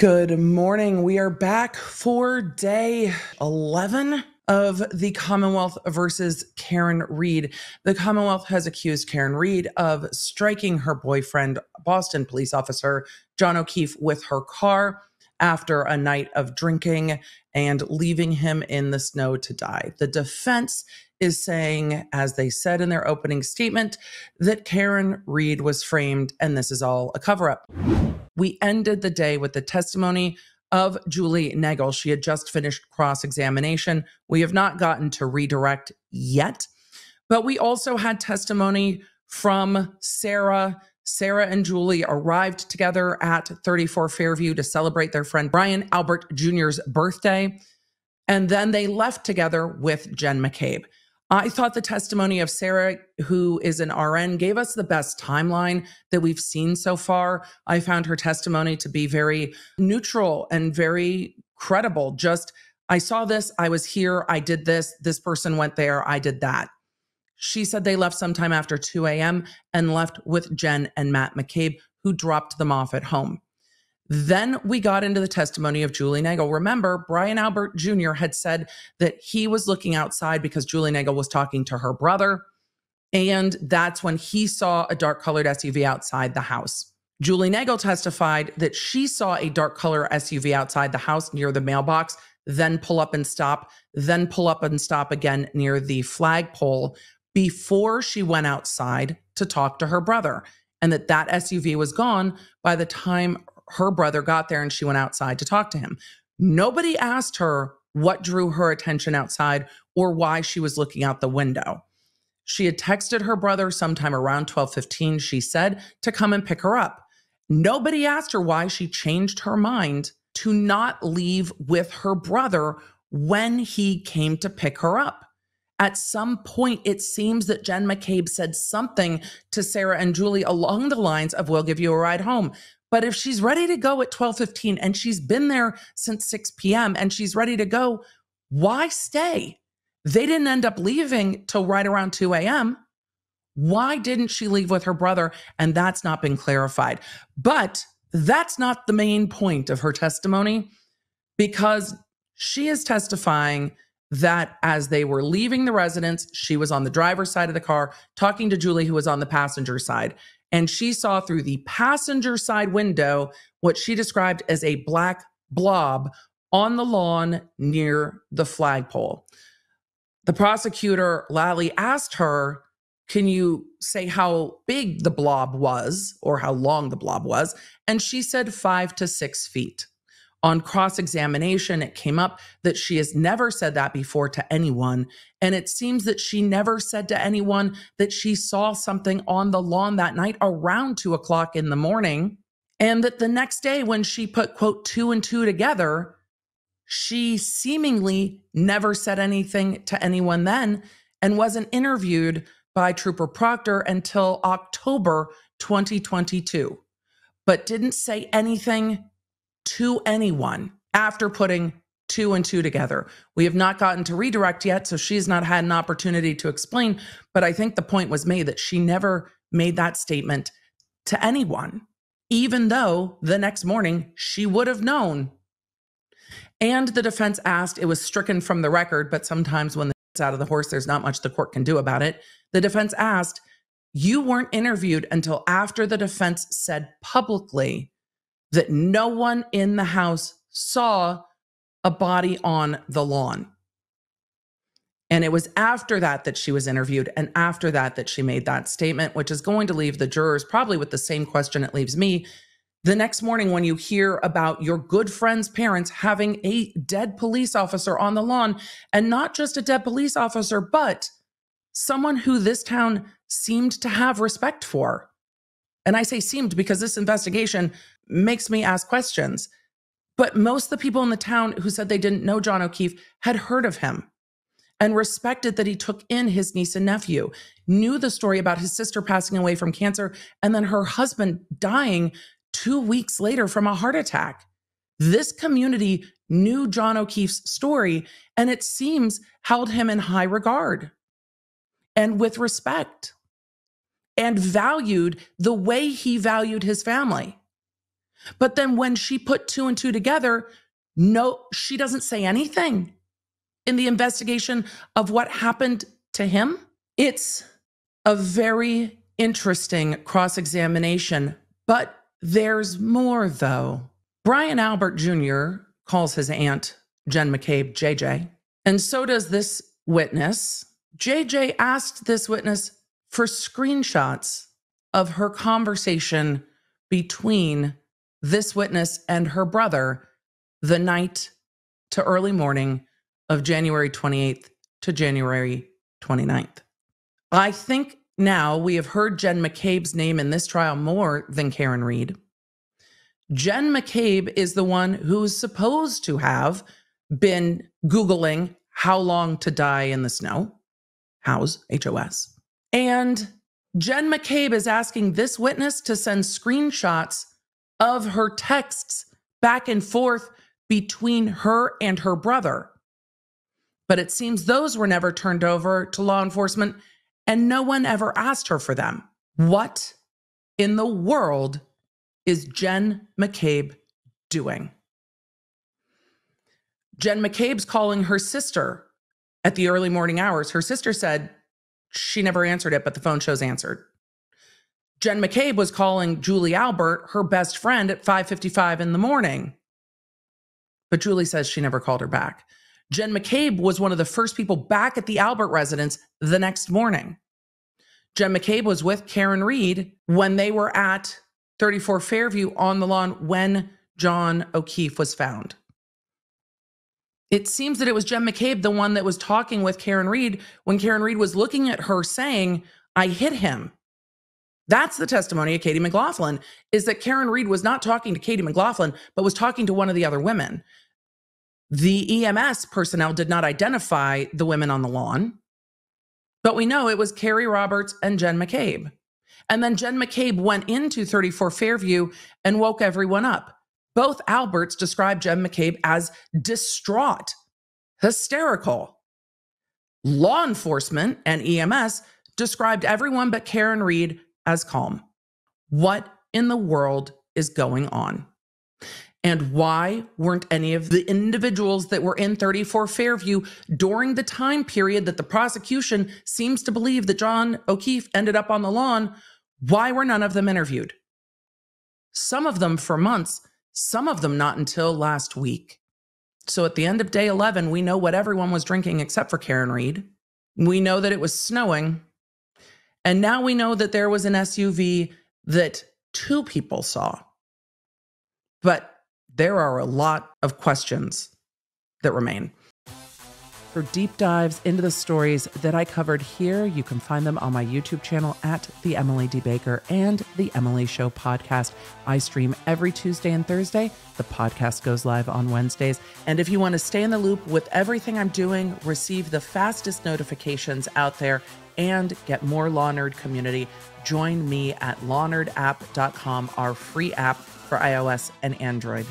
Good morning. We are back for day 11 of the Commonwealth versus Karen Read. The Commonwealth has accused Karen Read of striking her boyfriend, Boston police officer John O'Keefe, with her car after a night of drinking and leaving him in the snow to die. The defense is saying, as they said in their opening statement, that Karen Read was framed and this is all a cover-up. We ended the day with the testimony of Julie Nagel. She had just finished cross-examination. We have not gotten to redirect yet, but we also had testimony from Sarah. Sarah and Julie arrived together at 34 Fairview to celebrate their friend Brian Albert Jr.'s birthday, and then they left together with Jen McCabe. I thought the testimony of Sarah, who is an RN, gave us the best timeline that we've seen so far. I found her testimony to be very neutral and very credible. Just, I saw this, I was here, I did this person went there, I did that. She said they left sometime after 2 a.m. and left with Jen and Matt McCabe, who dropped them off at home. Then we got into the testimony of Julie Nagel. Remember, Brian Albert Jr. had said that he was looking outside because Julie Nagel was talking to her brother, and that's when he saw a dark-colored SUV outside the house. Julie Nagel testified that she saw a dark-colored SUV outside the house near the mailbox, then pull up and stop, then pull up and stop again near the flagpole before she went outside to talk to her brother, and that SUV was gone by the time her brother got there and she went outside to talk to him. Nobody asked her what drew her attention outside or why she was looking out the window. She had texted her brother sometime around 12:15, she said, to come and pick her up. Nobody asked her why she changed her mind to not leave with her brother when he came to pick her up. At some point, it seems that Jen McCabe said something to Sarah and Julie along the lines of, "We'll give you a ride home." But if she's ready to go at 12:15 and she's been there since 6 p.m. and she's ready to go, why stay? They didn't end up leaving till right around 2 a.m. Why didn't she leave with her brother? And that's not been clarified. But that's not the main point of her testimony, because she is testifying that as they were leaving the residence, she was on the driver's side of the car talking to Julie, who was on the passenger side. And she saw through the passenger side window what she described as a black blob on the lawn near the flagpole. The prosecutor, Lally, asked her, "Can you say how big the blob was or how long the blob was?" And she said 5 to 6 feet. On cross-examination, it came up that she has never said that before to anyone. And it seems that she never said to anyone that she saw something on the lawn that night around 2 o'clock in the morning. And that the next day when she put, quote, 2 and 2 together, she seemingly never said anything to anyone then and wasn't interviewed by Trooper Proctor until October 2022, but didn't say anything to anyone after putting 2 and 2 together. We have not gotten to redirect yet, so she's not had an opportunity to explain, but I think the point was made that she never made that statement to anyone, even though the next morning she would have known. And the defense asked, it was stricken from the record, but sometimes when it's out of the horse, there's not much the court can do about it. The defense asked, you weren't interviewed until after the defense said publicly that no one in the house saw a body on the lawn. And it was after that she was interviewed, and after that she made that statement, which is going to leave the jurors probably with the same question it leaves me. The next morning when you hear about your good friend's parents having a dead police officer on the lawn, and not just a dead police officer, but someone who this town seemed to have respect for. And I say seemed because this investigation makes me ask questions. But most of the people in the town who said they didn't know John O'Keefe had heard of him and respected that he took in his niece and nephew, knew the story about his sister passing away from cancer and then her husband dying 2 weeks later from a heart attack. This community knew John O'Keefe's story, and it seems held him in high regard and with respect, and valued the way he valued his family. But then when she put two and two together, no, she doesn't say anything in the investigation of what happened to him. It's a very interesting cross-examination, but there's more though. Brian Albert Jr. calls his aunt, Jen McCabe, JJ, and so does this witness. JJ asked this witness for screenshots of her conversation between this witness and her brother the night to early morning of January 28th to January 29th. I think now we have heard Jen McCabe's name in this trial more than Karen Read. Jen McCabe is the one who's supposed to have been Googling how long to die in the snow. House, H-O-S. And Jen McCabe is asking this witness to send screenshots of her texts back and forth between her and her brother. But it seems those were never turned over to law enforcement and no one ever asked her for them. What in the world is Jen McCabe doing? Jen McCabe's calling her sister at the early morning hours. Her sister said she never answered it, but the phone shows answered. Jen McCabe was calling Julie Albert, her best friend, at 5:55 in the morning. But Julie says she never called her back. Jen McCabe was one of the first people back at the Albert residence the next morning. Jen McCabe was with Karen Read when they were at 34 Fairview on the lawn when John O'Keefe was found. It seems that it was Jen McCabe, the one that was talking with Karen Read when Karen Read was looking at her saying, "I hit him." That's the testimony of Katie McLaughlin, is that Karen Read was not talking to Katie McLaughlin, but was talking to one of the other women. The EMS personnel did not identify the women on the lawn, but we know it was Carrie Roberts and Jen McCabe. And then Jen McCabe went into 34 Fairview and woke everyone up. Both Alberts described Jen McCabe as distraught, hysterical. Law enforcement and EMS described everyone but Karen Read as calm. What in the world is going on? And why weren't any of the individuals that were in 34 Fairview during the time period that the prosecution seems to believe that John O'Keefe ended up on the lawn, why were none of them interviewed? Some of them for months, some of them not until last week. So at the end of day 11, we know what everyone was drinking except for Karen Read. We know that it was snowing. And now we know that there was an SUV that two people saw. But there are a lot of questions that remain. For deep dives into the stories that I covered here, you can find them on my YouTube channel at The Emily D. Baker and The Emily Show podcast. I stream every Tuesday and Thursday. The podcast goes live on Wednesdays. And if you want to stay in the loop with everything I'm doing, receive the fastest notifications out there, and get more Law Nerd community, join me at lawnerdapp.com, our free app for iOS and Android.